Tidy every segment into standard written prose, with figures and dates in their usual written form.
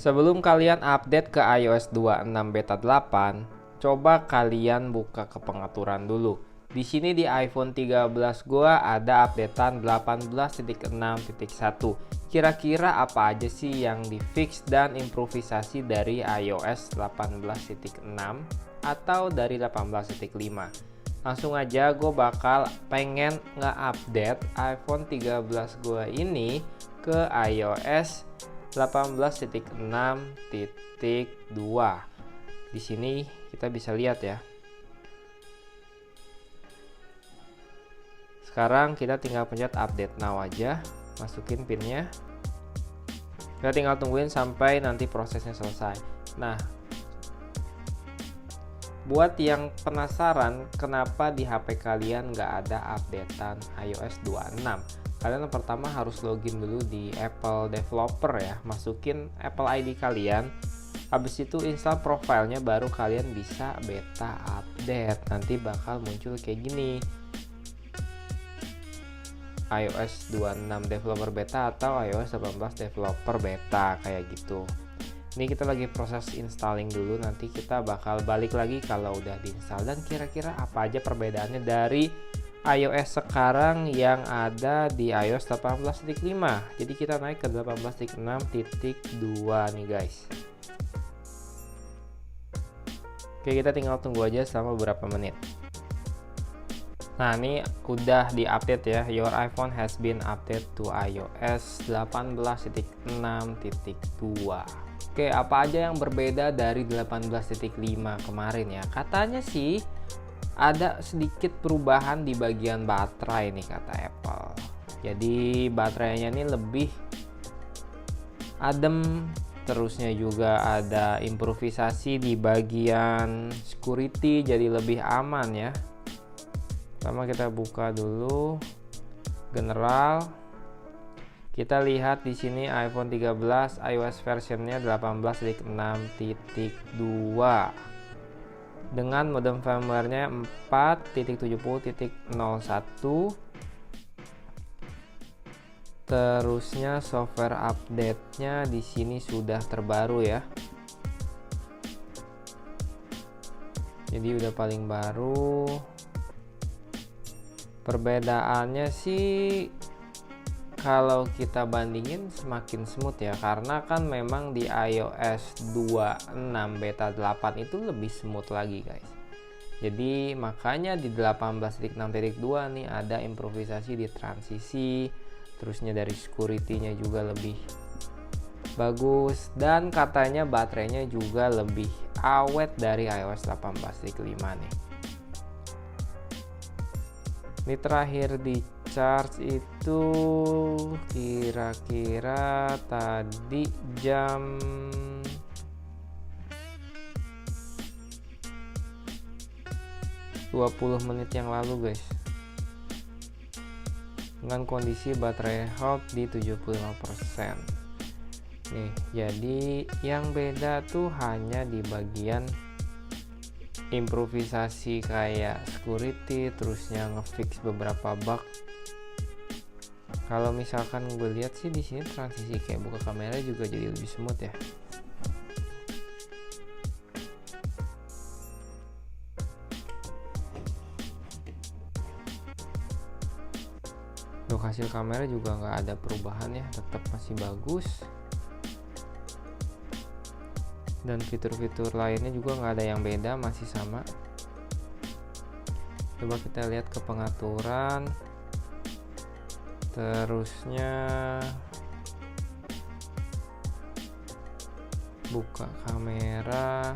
Sebelum kalian update ke iOS 26 beta 8, coba kalian buka ke pengaturan dulu. Di sini di iPhone 13 gua ada updatean 18.6.1. Kira-kira apa aja sih yang di fix dan improvisasi dari iOS 18.6 atau dari 18.5? Langsung aja gue bakal pengen nge-update iPhone 13 gue ini ke iOS 18.6.2. Di sini kita bisa lihat ya. Sekarang kita tinggal pencet update now aja, masukin pinnya. Kita tinggal tungguin sampai nanti prosesnya selesai. Nah, buat yang penasaran kenapa di HP kalian nggak ada updatean iOS 26, kalian pertama harus login dulu di Apple Developer ya, masukin Apple ID kalian, habis itu install profilnya, baru kalian bisa beta update. Nanti bakal muncul kayak gini, iOS 26 Developer Beta atau iOS 18 Developer Beta, kayak gitu. Ini kita lagi proses installing dulu, nanti kita bakal balik lagi kalau udah diinstal. Dan kira-kira apa aja perbedaannya dari iOS sekarang yang ada di iOS 18.5. Jadi kita naik ke 18.6.2 nih guys. Oke, kita tinggal tunggu aja selama beberapa menit. Nah, ini udah di-update ya. Your iPhone has been updated to iOS 18.6.2. Oke, apa aja yang berbeda dari 18.5 kemarin ya? Katanya sih ada sedikit perubahan di bagian baterai nih kata Apple. Jadi baterainya ini lebih adem, terusnya juga ada improvisasi di bagian security, jadi lebih aman ya. Pertama kita buka dulu general. Kita lihat di sini iPhone 13 iOS versionnya 18.6.2 dengan modem firmware-nya 4.70.01. Terusnya software update-nya di sini sudah terbaru ya. Jadi udah paling baru. Perbedaannya sih kalau kita bandingin semakin smooth ya, karena kan memang di iOS 26 beta 8 itu lebih smooth lagi guys. Jadi makanya di 18.6.2 nih ada improvisasi di transisi, terusnya dari security-nya juga lebih bagus, dan katanya baterainya juga lebih awet dari iOS 18.5 nih. Ini terakhir di charge itu kira-kira tadi jam 20 menit yang lalu guys, dengan kondisi baterai health di 75%. Nih, jadi yang beda tuh hanya di bagian improvisasi kayak security, terusnya ngefix beberapa bug. Kalau misalkan gue lihat sih di sini transisi kayak buka kamera juga jadi lebih smooth ya. Untuk hasil kamera juga nggak ada perubahan ya, tetap masih bagus. Dan fitur-fitur lainnya juga nggak ada yang beda, masih sama. Coba kita lihat ke pengaturan, terusnya buka kamera,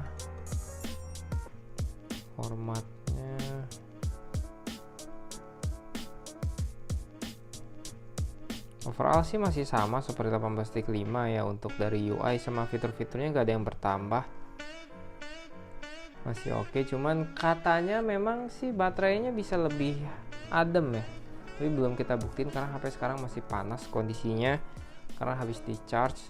formatnya overall sih masih sama seperti 18.5 ya. Untuk dari UI sama fitur-fiturnya nggak ada yang bertambah, masih oke. Cuman katanya memang sih baterainya bisa lebih adem ya, tapi belum kita buktiin karena HP sekarang masih panas kondisinya karena habis di charge.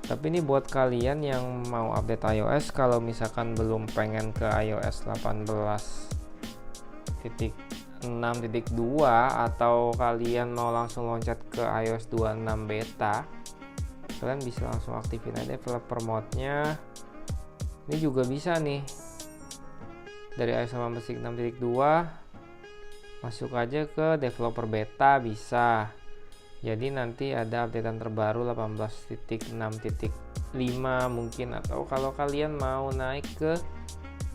Tapi ini buat kalian yang mau update iOS, kalau misalkan belum pengen ke iOS 18.6 6.2 atau kalian mau langsung loncat ke iOS 26 beta, kalian bisa langsung aktifin aja developer mode-nya. Ini juga bisa nih, dari iOS 6.2 masuk aja ke developer beta bisa. Jadi nanti ada updatean terbaru 18.6.5 mungkin, atau kalau kalian mau naik ke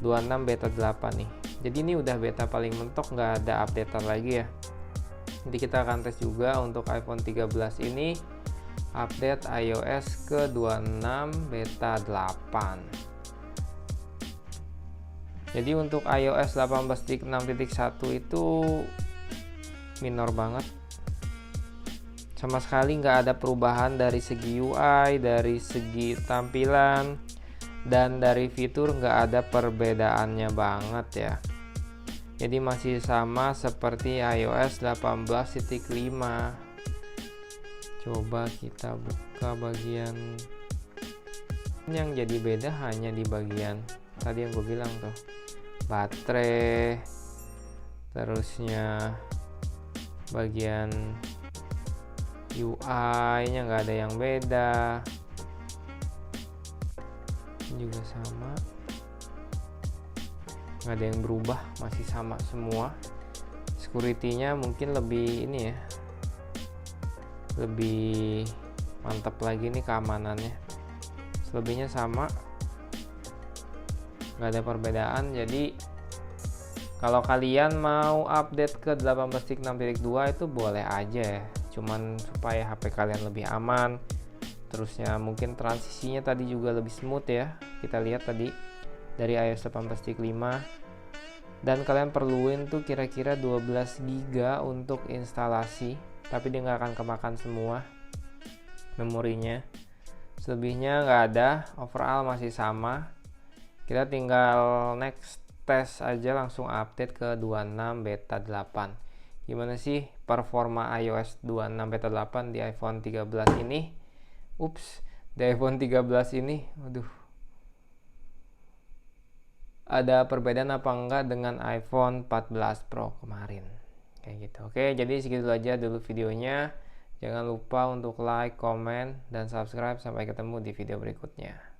26 beta 8 nih. Jadi ini udah beta paling mentok, nggak ada updatean lagi ya. Nanti kita akan tes juga untuk iPhone 13 ini update iOS ke 26 beta 8. Jadi untuk iOS 18.6.1 itu minor banget, sama sekali nggak ada perubahan dari segi UI, dari segi tampilan, dan dari fitur nggak ada perbedaannya banget ya. Jadi masih sama seperti iOS 18.5. Coba kita buka bagian yang jadi beda hanya di bagian tadi yang gue bilang tuh, baterai, terusnya bagian UI nya nggak ada yang beda, juga sama, nggak ada yang berubah, masih sama semua. Security-nya mungkin lebih ini ya, lebih mantap lagi nih keamanannya. Selebihnya sama, nggak ada perbedaan. Jadi kalau kalian mau update ke 18.6.2 itu boleh aja ya, cuman supaya HP kalian lebih aman. Terusnya mungkin transisinya tadi juga lebih smooth ya, kita lihat tadi dari iOS 18.5. Dan kalian perluin tuh kira-kira 12 GB untuk instalasi, tapi dia nggak akan kemakan semua memorinya. Selebihnya nggak ada, overall masih sama. Kita tinggal next test aja, langsung update ke 26 beta 8. Gimana sih performa iOS 26 beta 8 di iPhone 13 ini? Di iPhone 13 ini, ada perbedaan apa enggak dengan iPhone 14 Pro kemarin? Kayak gitu. Oke, jadi segitu aja dulu videonya. Jangan lupa untuk like, comment, dan subscribe. Sampai ketemu di video berikutnya.